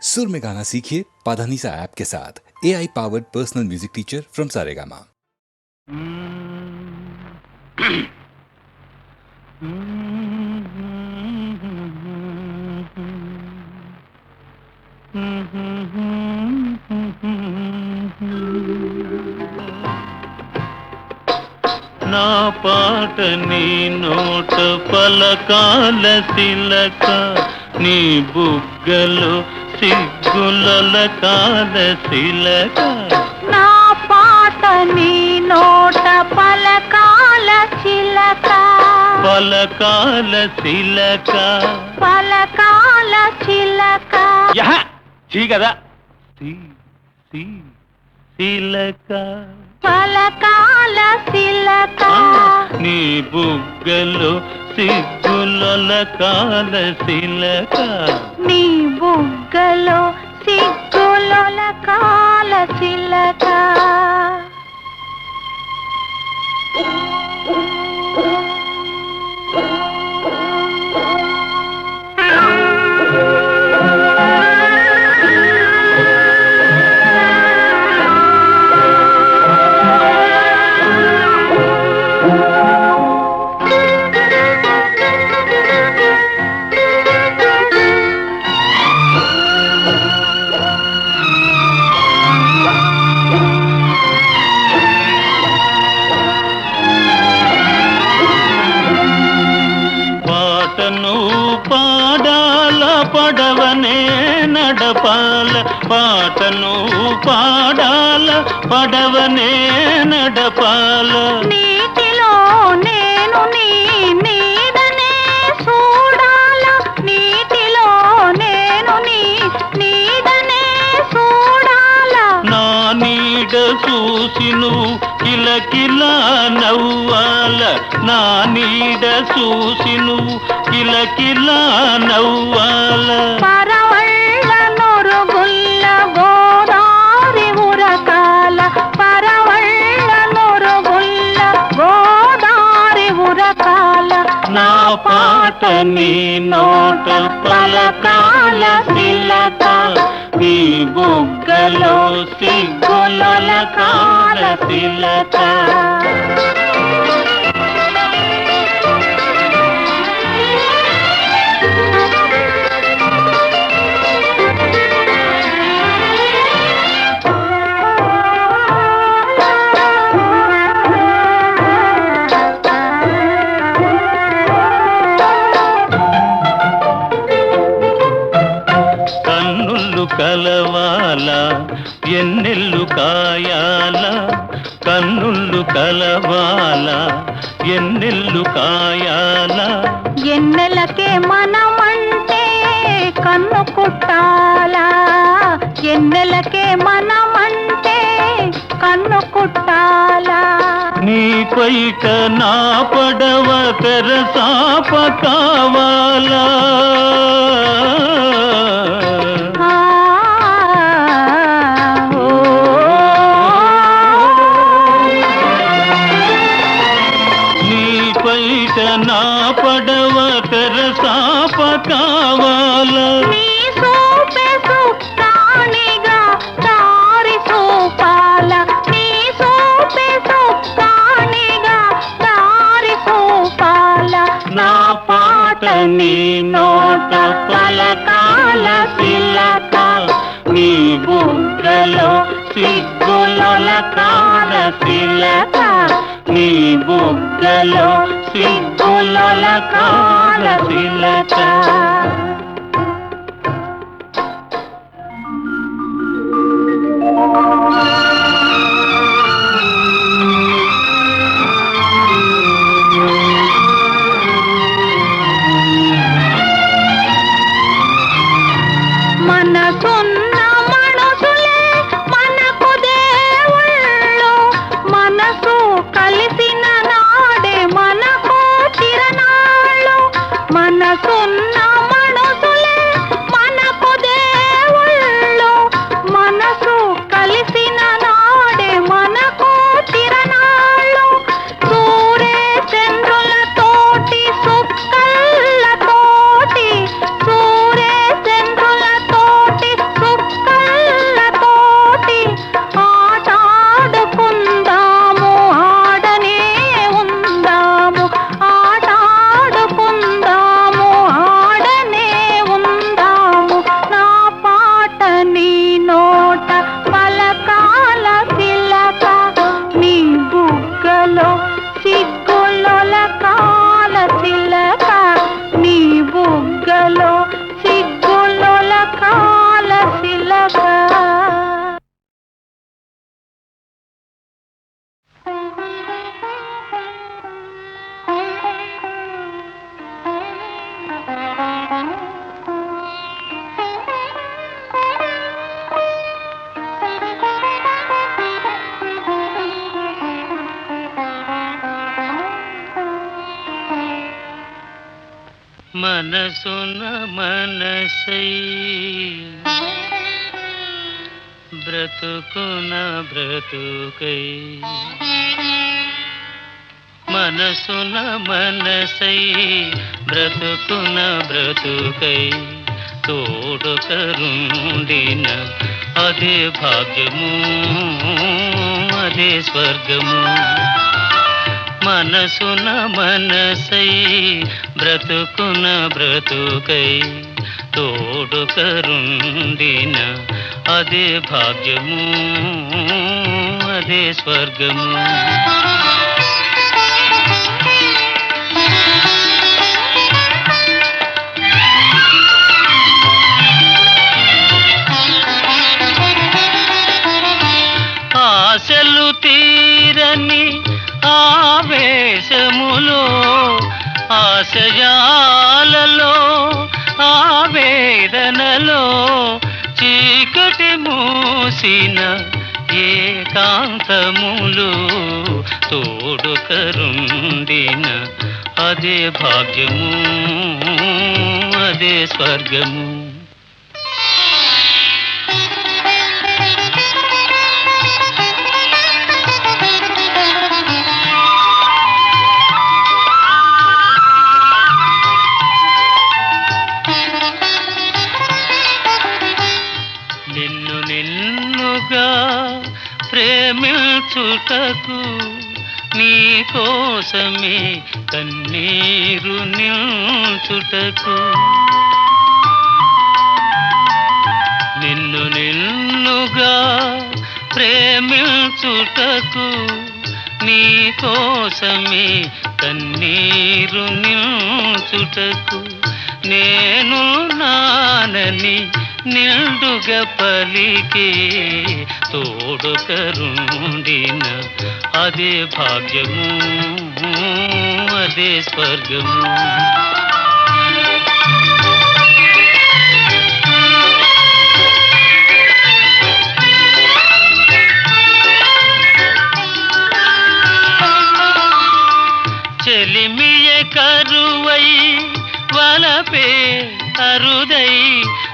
सुर में गाना सीखिए पाधानीसा ऐप के साथ। AI powered personal music teacher from Saregama. నా పాట నీ నోట పలకాల తిలక, నీ బుగ్గలు సిగ్గుల కాల శిలక. నా పాట నీ నోట పలకాల చిలక, పలకాల శిలక, పలకాల చిలక. యహ చీ కదా, శిలక, పలకాల శిలక. నీ బుగ్గలు సిగ్గుల కాల శిలక, నీ బుగ్గలో సిగ్గుల కాల చిలక. పాడాల పడవనే నడపాల, పాటను పాడాల పడవనే నడపాల. నీటిలో నేను నీ నీడనే చూడాల, నీటిలో నేను నీ నీడనే చూడాల. నా నీడ చూసి నువ్వు కిలకిలా నవ్వాల, నా నీడ చూసి నువ్వు కిలకిలా నవ్వాల. పరవళ్ళ నొరుగుల్ల గోదారి ఉరకాల, పరవళ్ళ నొరుగుల్ల గోదారి ఉరకాల. నా పాట నీ నోట పలకాల శిలక, నీ బుగ్గలో సిగ్గుల కాల శిలక. కలవాల ఎన్నెల్లు కాయాల, కన్నుళ్ళు కలవాల ఎన్నెల్లు కాయాల. ఎన్నెలకే మనమంటే కన్ను కుట్టాలా, ఎన్నెలకే మనమంటే కన్ను కుట్టాలా. నీ పైట నా పడవ తెరసాప కావాలా, నా పడవ తెరసాప కావాల. నీ సోపే సుక్కానిగా దారి సోపాల, నీ సోపే సుక్కానిగా దారి సోపాల. నా పాట నీ నోట పలకాల శిలక, నీ బుగ్గలో సిగ్గుల కాల శిలక, నీ బుగ్గలో సిగ్గుల కాల శిలక. మనసున్న మనుషులే మనకు దేవుళ్ళు, మనసు కలిసిన నాడే మనకు తిరణాళ్ళు. మనసున్న మనుషులే మనకు దేవుళ్ళు, మనసు కలిసిన నాడే మనకు తిరణాళ్ళు. సూర్య చంద్రుల తోటి సుక్కల తోటి, సూర్య చంద్రుల తోటి మనసున మనసై బ్రతుకున బ్రతుకై మనసున మనసై బ్రతుకున బ్రతుకై తోడుకరుండిన అదే భాగ్యము అదే స్వర్గము మనసున మనసై బ్రతుకున బ్రతుకై తోడుకరుండిన అదే భాగ్యము అదే స్వర్గము ఆశలు తీరని ఆవేశములో ఆశయాలలో ఆవేదనలో చీకటి మూసిన ఏకాంతములు తోడుకరుండిన అదే భాగ్యము అదే స్వర్గము ప్రేమించుటకు నీ కోసమే కన్నీరు నిల్చుటకు నిన్ను నిన్నుగా ప్రేమించుటకు నీ కోసమే కన్నీరు నిల్చుటకు నేను నానని నిండుగా పలికే తోడుకరుండిన అదే భాగ్యము అదే స్వర్గము చెలిమియ కరువై వలపే అరుదై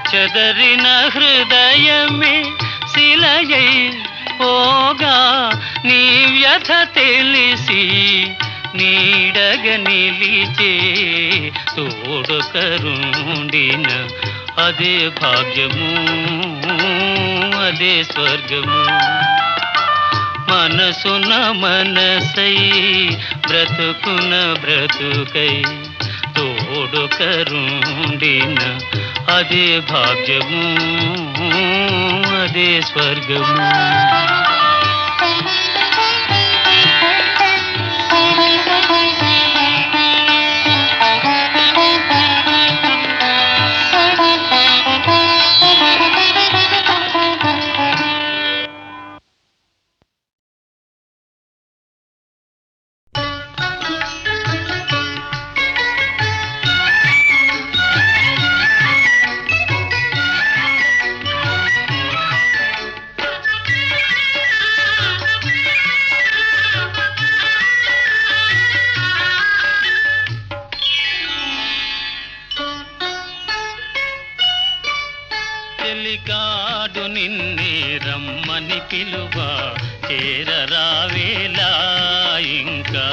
చెదరిన హృదయమే శిలయై పోగా నీ వ్యథ తెలిసి నీడగ నిలిచే తోడుకరుండిన అదే భాగ్యము అదే స్వర్గము మనసున మనసై బ్రతుకున బ్రతుకై తోడుకరుండిన అదే భాగ్యము అదే స్వర్గము చెలికాడు నిన్నే రమ్మని పిలువా చేరరావేలా ఇంకా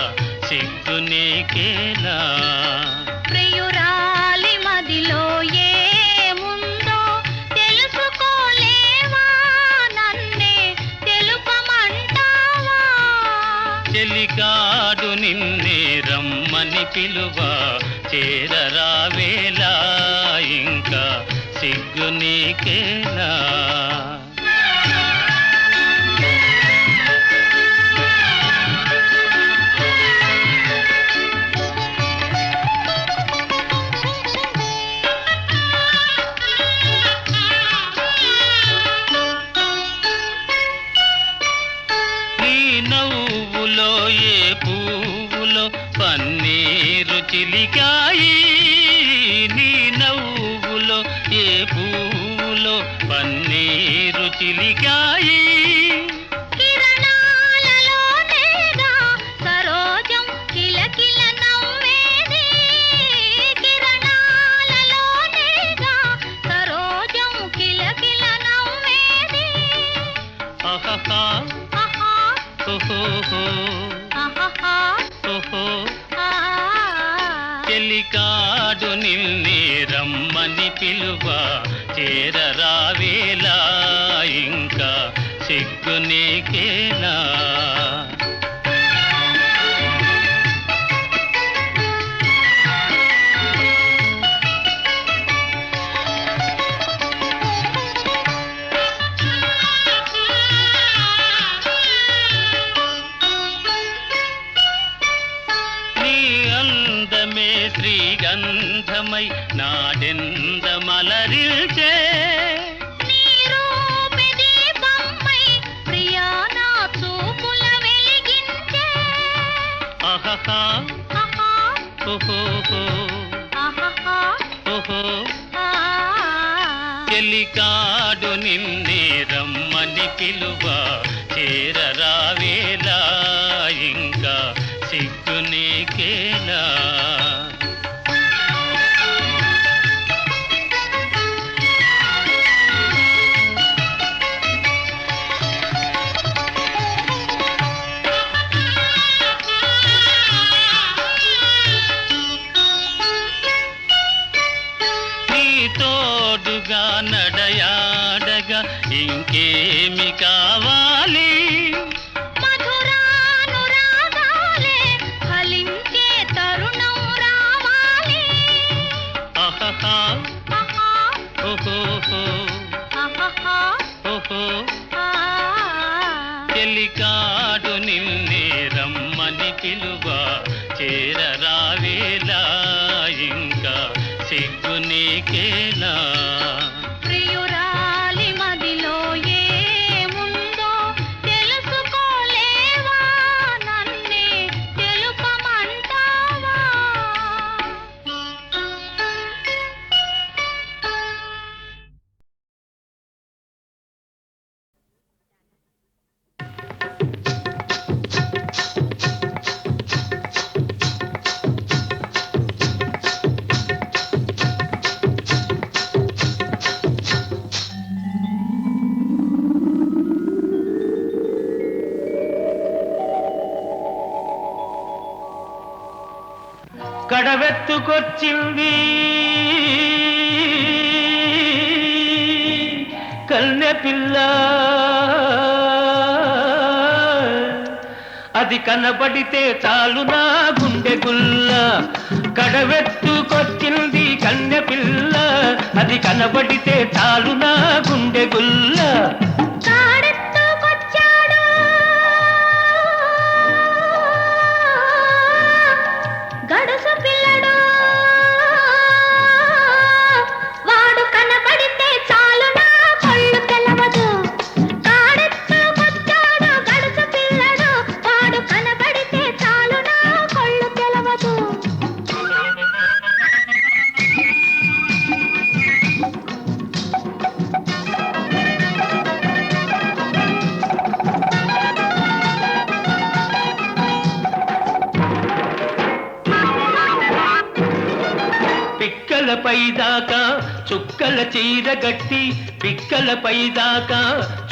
సిగ్గు నీకేలా ప్రియురాలి మదిలో ఏముందో తెలుసుకోలేవా నన్నే తెలుపమంటావా చెలికాడు నిన్నే రమ్మని పిలువా చేరరావేలా ఇంకా సిగ్గు నీకేలా నీ నవ్వులో ఏ పువ్వులో పన్నీరు చిలికాయి నీ నవ్వులో ఏ పువ్వులో పన్నీరు చిలికాయి కిరణాలలోనేగా సరోజం కిలకిల నవ్వేది కిరణాలలోనేగా ఓహో ఆహాహా, ఓహో ఆ, చెలికాడు నిన్నే రమ్మని పిలువ చేరరావేలా ఇంకా సిగ్గు నీకేనా నీ అందమే శ్రీగంధమై నాడెంద మలరిల్చే నీ రూపే దీపమై ప్రియా నా చూపుల వెలిగించే. ఆహాహా ఆహా, ఓహోహో ఆహాహా, ఓహో ఆ, చెలికాడు నిన్నే రమ్మని పిలువ చేరరావేలా ఇంకా సిగ్గు నీకేనా నీ తోడుగా నడయాడగా ఇంకేమి కావాలి మధురానురాగాలే ఫలించే తరుణం రావాలి. ఆహాహా ఆహా, ఓహోహో ఆహాహా, ఓహో ఆ, చెలికాడు నిన్నే రమ్మని పిలువ చేరరావేలా ఇంకా సిగ్గు నీకేనా ప్రియురాలి మదిలో ఏముందో తెలుసుకోలేవా, నన్నే తెలుపమంటావా. కడవెత్తుకొచ్చింది కన్నె పిల్ల అది కనబడితే చాలు నా గుండె గుల్ల కడవెత్తుకొచ్చింది కన్నె పిల్ల అది కనబడితే చాలు నా గుండె గుల్ల కాడెత్తుకొచ్చాడు గడుసు పిల్లడు, వాడు కనబడితే చాలు నా కళ్ళు తెలవదు. కాడెత్తుకొచ్చాడు గడుసు పిల్లడు, వాడు కనబడితే చాలు నా కళ్ళు తెలవదు. పిక్కలపై దాకా చుక్కల చీర గట్టి పిక్కలపై దాకా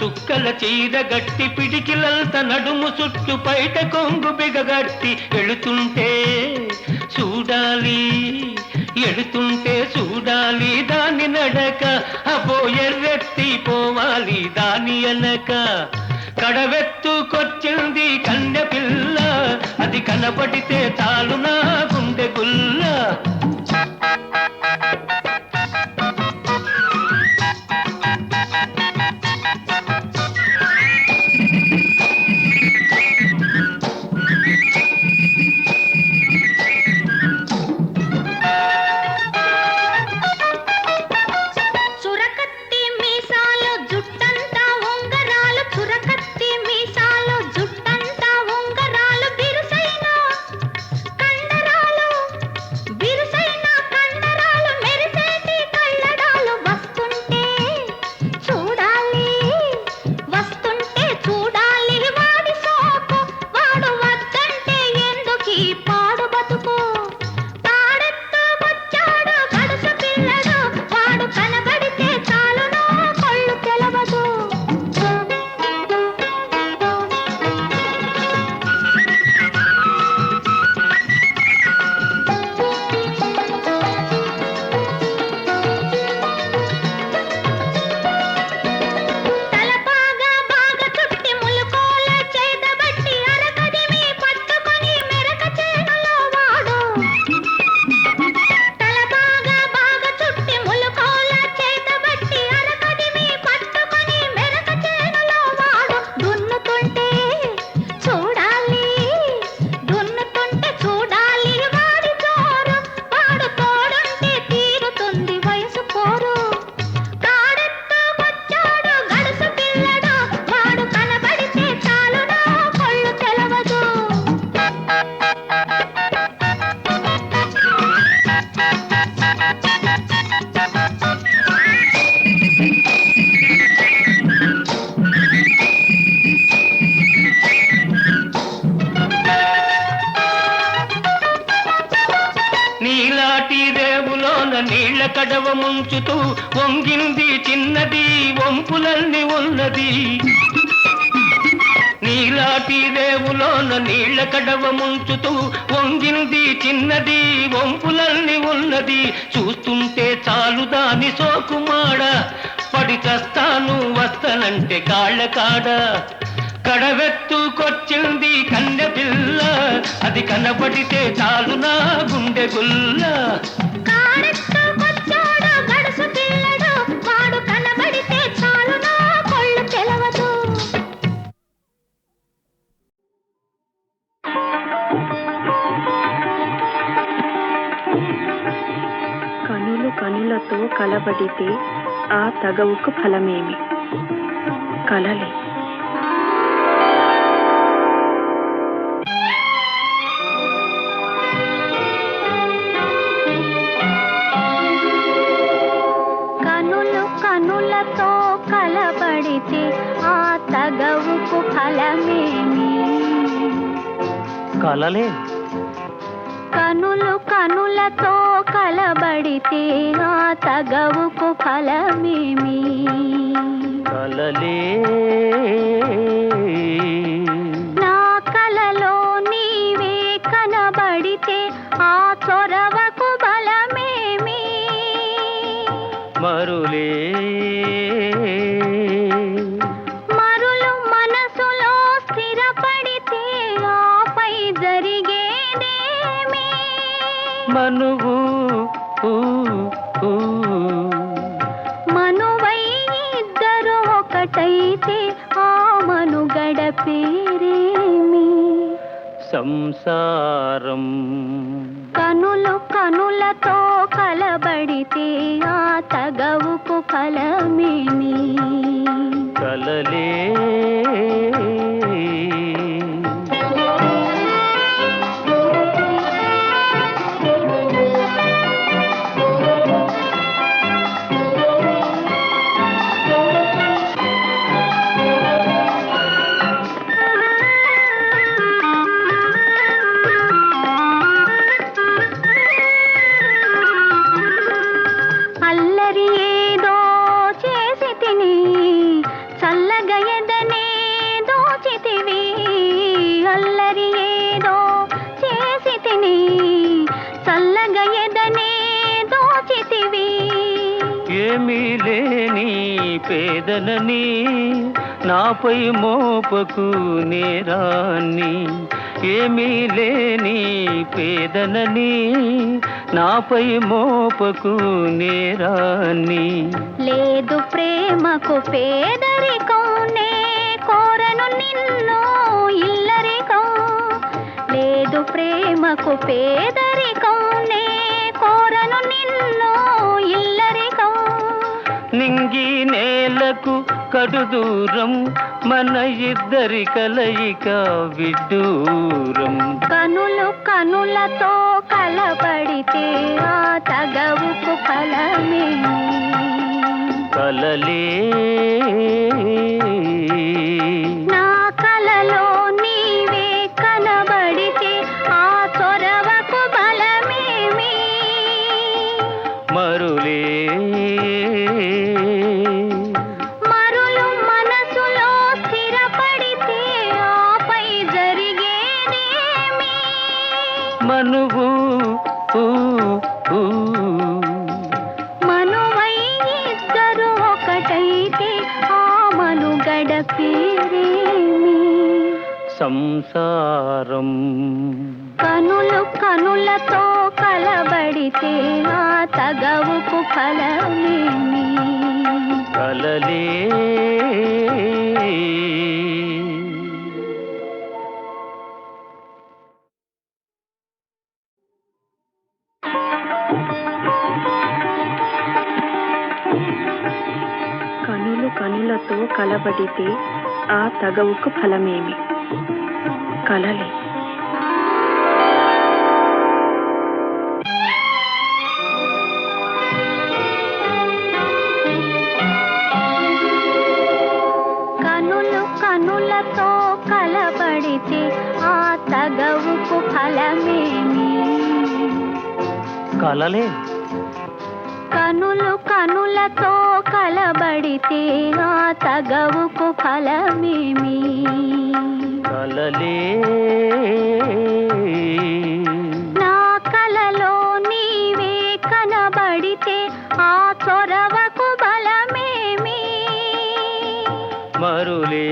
చుక్కల చీర గట్టి పిడికిలంత నడుము చుట్టు బయట కొంగు బిగగట్టి ఎడుతుంటే చూడాలి ఎడుతుంటే చూడాలి దాని నడక అబో ఎర్రెత్తి పోవాలి దాని అనక కడవెత్తుకొచ్చింది కన్నె పిల్ల అది కనబడితే చాలు నా గుండె గుల్ల చురకత్తి మీసాలు జుట్టంతా ఉంగరాలు, చురకత్తి మీసాలు జుట్టంతా ఉంగరాలు, బిరుసైన కండరాలు కడవ ముంచుతూ వంగింది చిన్నది వంపులన్నీ ఉన్నది నీలాటి రేవులోన నీళ్ల కడవ ముంచుతూ వంగింది చిన్నది వంపులన్నీ ఉన్నది చూస్తుంటే చాలు దాని సోకుమాడ పడి చస్తాను వస్తనంటే కాళ్ళ కాడ కడవెత్తుకొచ్చింది కన్నె పిల్ల అది కనబడితే చాలు నా గుండె గుల్ల కారెత్తుకొచ్చాడు గడుసు పిల్లడు వాడు కనబడితే చాలు నా కొళ్ళు తెలవదు కనులు కనులతో కలబడితే ఆ తగవుకు ఫలమేమి కలలే కనులు కనులతో కలబడితే ఆ తగవుకు ఫలమేమి కలలే కనులు కనులతో కలబడితే ఆ తగవుకు ఫలమేమి కలలే నా కలలో నీవే కనబడితే ఆ చొరవకు బలమేమి మరులే మరులు మనసులో స్థిరపడితే ఆపై జరిగేదేమి మనువు మనువై ఇద్దరు ఒకటైతే ఆ మనుగడ పేరేమి సంసారం కనులు కనులతో కలబడితే ఆ తగవుకు ఫలమేమి కలలే అల్లరి ఏదో చేసి తిని చల్లగా ఎదనే దోచితివి అల్లరి ఏదో చేసి తిని చల్లగా ఎదనే దోచితివి ఏమీ లేని పేదనని నాపై మోపకు నేరాన్ని ఏమీ లేని పేదనని నాపై మోపకు నేరాన్ని లేదు ప్రేమకు పేదరికం నే కోరను నిన్ను ఇల్లరికం లేదు ప్రేమకు పేదరికం నే కోరను నిన్ను ఇల్లరికం నింగి నేలకు కడు దూరం మన ఇద్దరి కలయిక విడ్డూరం కనులు కనులతో కలబడితే ఆ తగవుకు ఫలమేమి కలలే నా కలలో నీవే కనబడితే ఆ చొరవకు బలమేమి మరులే మరులు మనసులో స్థిరపడితే ఆపై జరిగేదేమి మనువు మనువై ఇద్దరు ఒకటైతే ఆ మనుగడ పేరేమి సంసారం కనులు కనులతో కలబడితే ఆ తగవుకు ఫలమేమి కలలే కనులు కనులతో కలబడితే ఆ తగవుకు ఫలమేమి కలలే కనులు కనులతో కలబడితే ఆ తగవుకు ఫలమేమి కలలే కనులు కనులతో కలబడితే ఆ తగవుకు ఫలమేమి కలలే నా కలలో నీవే కనబడితే ఆ చొరవకు బలమేమి మరులే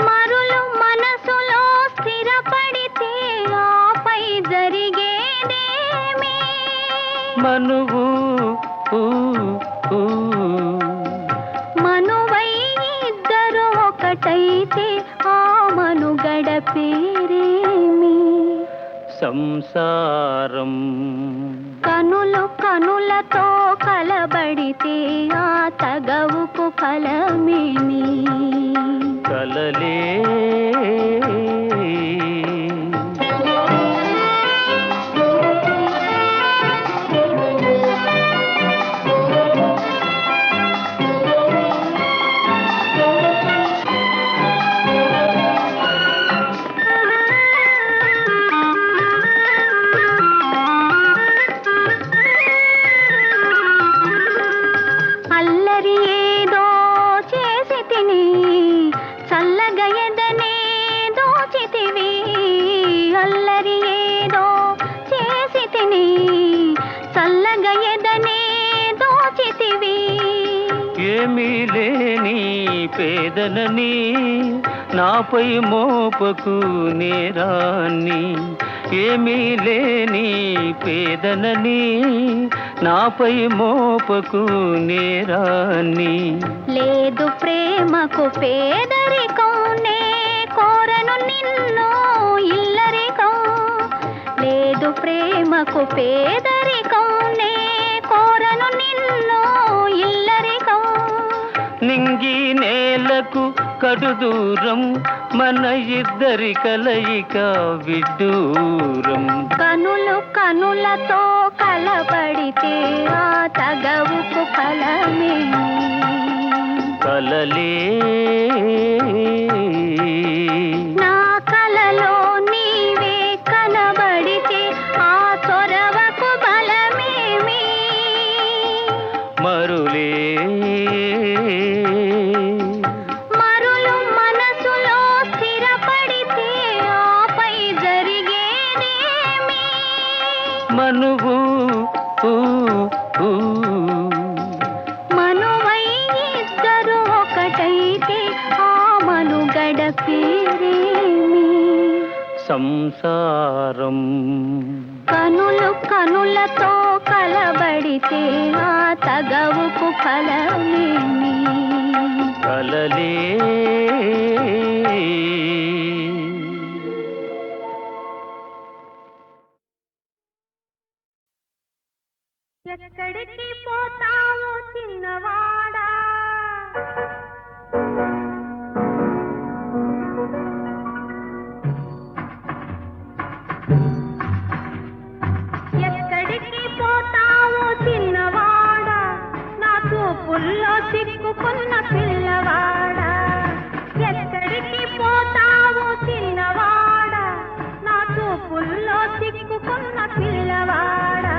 మరులు మనసులో స్థిరపడితే ఆపై జరిగేదేమి మనువు మనువై ఇద్దరు ఒకటైతే ఆ మనుగడ పేరేమి సంసారం కనులు కనులతో కలబడితే ఆ తగవుకు ఫలమేమి కలలే అల్లరి ఏదో చేసి తిని చల్లగా ఎదనే దోచితివి అల్లరి ఏదో చేసి తిని చల్లగా ఎదనే దోచితివి ఏమీ లేని పేదనని నాపై మోపకు నేరాన్ని ఏమీ లేని పేదనని నాపై మోపకు నేరాన్ని లేదు ప్రేమకు పేదరికం నే కోరను నిన్ను ఇల్లరికం లేదు ప్రేమకు పేదరికం నే కోరను నిన్ను ఇల్లరికం నింగి నేలకు కడు దూరం మన ఇద్దరి కలయిక విడ్డూరం కనులు కనులతో కలబడితే ఆ తగవుకు ఫలమేమి కలలే నా కలలో నీవే కనబడితే ఆ చొరవకు బలమేమి మరులే మరులు మనసులో స్థిరపడితే ఆపై జరిగేదేమి మనువు మనువై ఇద్దరు ఒకటైతే ఆ మనుగడ పేరేమి సంసారం కనులు కనులతో కలబడితే ఆ తగవుకు ఫలమేమి కలలే ఎక్కడికి పోతావు చిన్నవాడా ఎక్కడికి పోతావు చిన్నవాడా నా చూపుల్లో చిక్కుకున్న పిల్లవాడా ఎక్కడికి పోతావు చిన్నవాడా నా చూపుల్లో చిక్కుకున్న పిల్లవాడా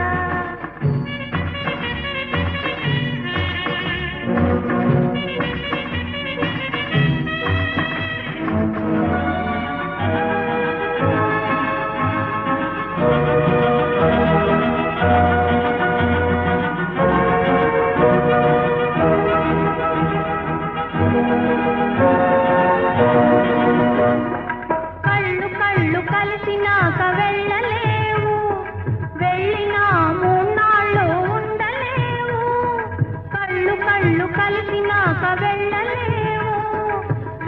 కళ్ళు కళ్ళు కలిసినాక వెళ్ళలేవు వెళ్ళినా మూన్నాళ్ళు ఉండలేవు కళ్ళు కళ్ళు కలిసినాక వెళ్ళలేవు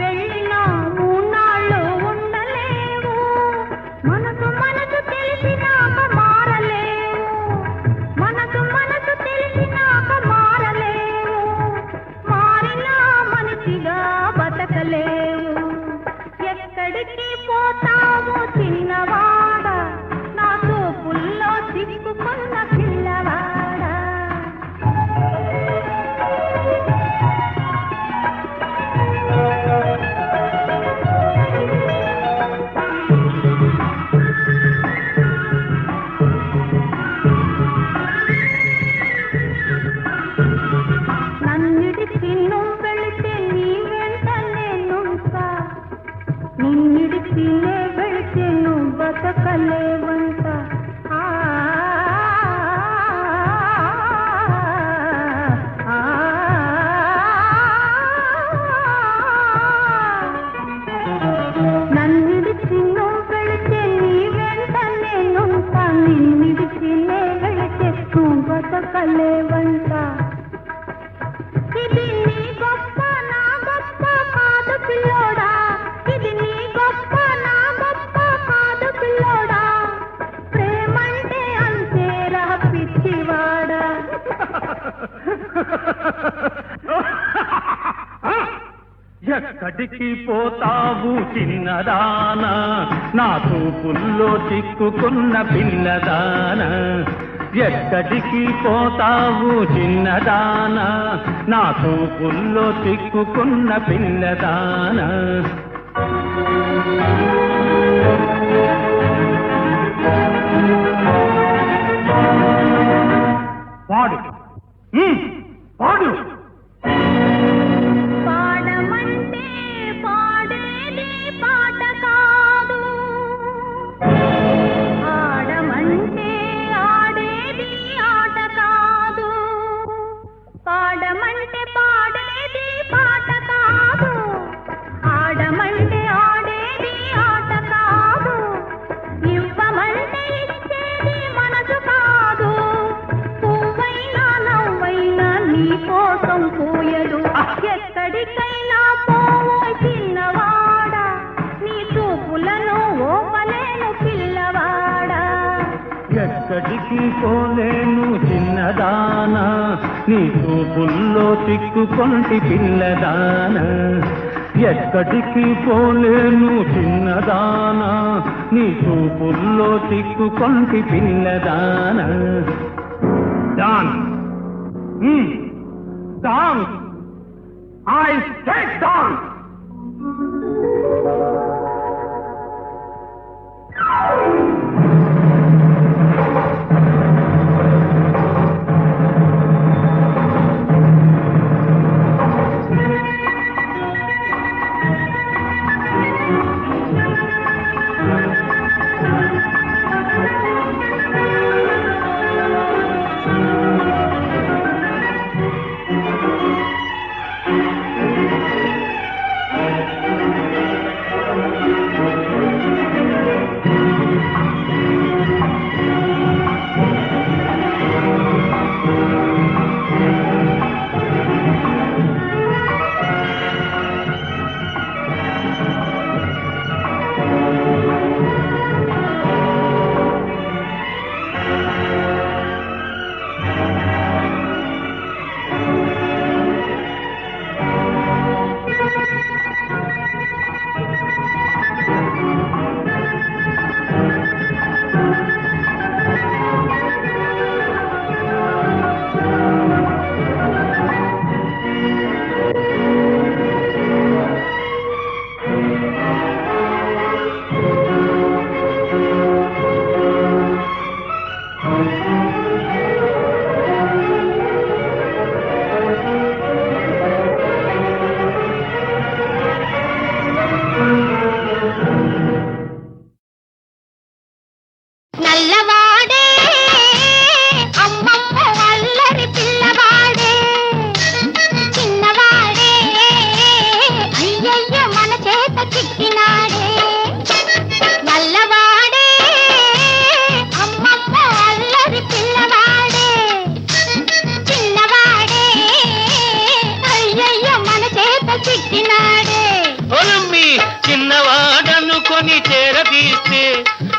వెళ్ళినా మూన్నాళ్ళు ఉండలేవు మనసు మనసు తెలిసినాక మారలేవు మనసు మనసు తెలిసినాక మారలేవు మారినా మనిషిగా బతకలేవు ఎక్కడికి పోతావు చిన్నవాడా నా చూపుల్లో చిక్కుకున్న పిల్లవాడా ఎక్కడికి పోతావు చిన్నదానా నా చూపుల్లో చిక్కుకున్న పిల్లదానా ఎక్కడికి పోతావు చిన్నదానా నా చూపుల్లో చిక్కుకున్న పిల్లదానా పాడు పాడు పాడమంటే పాడేది పాట కాదు ఆడమంటే ఆడేది ఆట కాదు పాడమంటే పాడేది పాట కాదు ఆడమంటే ఆడేది ఆట కాదు ఇవ్వమంటే ఇచ్చేది మనసు కాదు పువ్వైనా నవ్వైనా నీ కోసం పోయదు ఎక్కడికైనా పోవో చిన్నవాడా నీ చూపులను ఓపలేను పిల్లవాడా ఎక్కడికి పోలేను చిన్నదానా నీ చూపుల్లో చిక్కుకొంటి పిల్లదానా ఎక్కడికి పోలేను చిన్నదానా నీ చూపుల్లో చిక్కుకొంటి పిల్లదానా dance dance I said dance!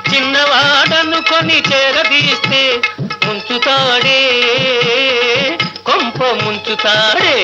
చిన్నవాడనుకొని చేరదీస్తే ముంచుతాడే కొంప ముంచుతాడే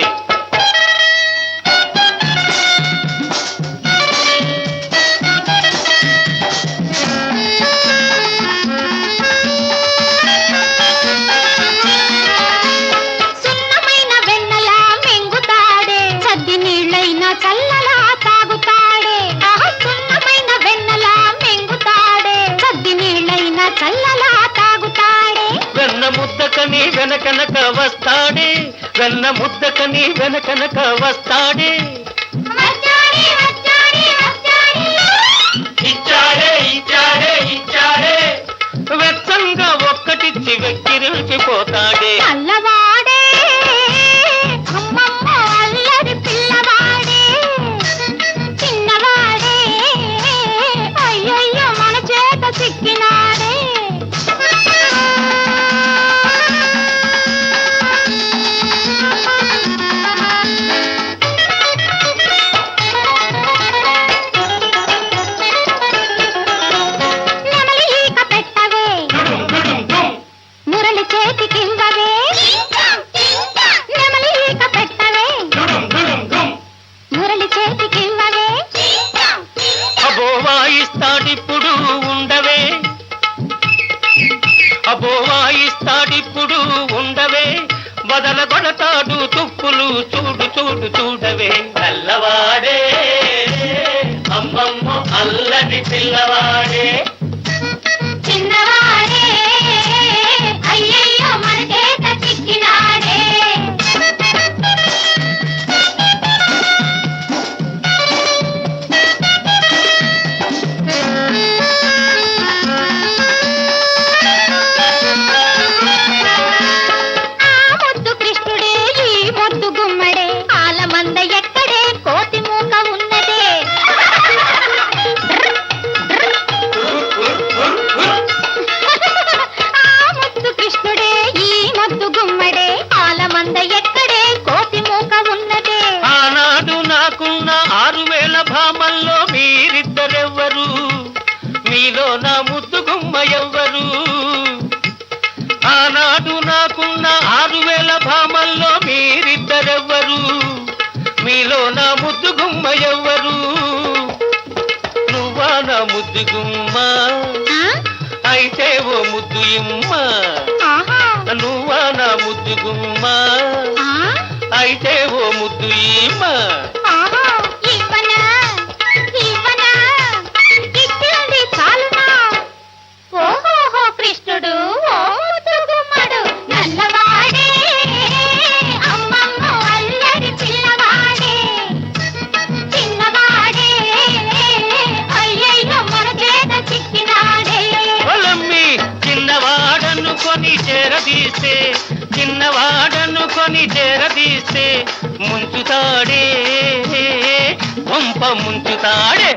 వెనకనక వస్తాడే వెన్న ముద్దకని వెనకనక వస్తాడే ఇచ్చాడే ఇచ్చాడే ఇచ్చాడే వెచ్చంగా ఒక్కటిచ్చి వెక్కిరిల్చిపోతాడే అల్లవాడే అమ్మమ్మ అల్లరి పిల్లవాడే చిన్నవాడే అయ్యయ్యో మన చేత చిక్కినాడే చేతికివ్వవే చేసుకున్న 6000 భామల్లో మీరిద్దరెవ్వరు మీలో నా ముద్దు గుమ్మ ఎవ్వరు నువ్వా నా ముద్దు గుమ్మ అయితే ఓ ముద్దు ఇమ్మ నువ్వా నా ముద్దు గుమ్మ అయితే ఓ ముద్దు ఇమ్మ కృష్ణుడు ఓ ముద్దుగుమ్మడు నల్లవాడే అమ్మమ్మ అల్లరి పిల్లవాడే చిన్నవాడే అయ్యయ్యో మన చేత చిక్కినాడే పొలమ్మి చిన్నవాడను కొని చేరదీస్తే ముంచుతాడే వంప ముంచుతాడే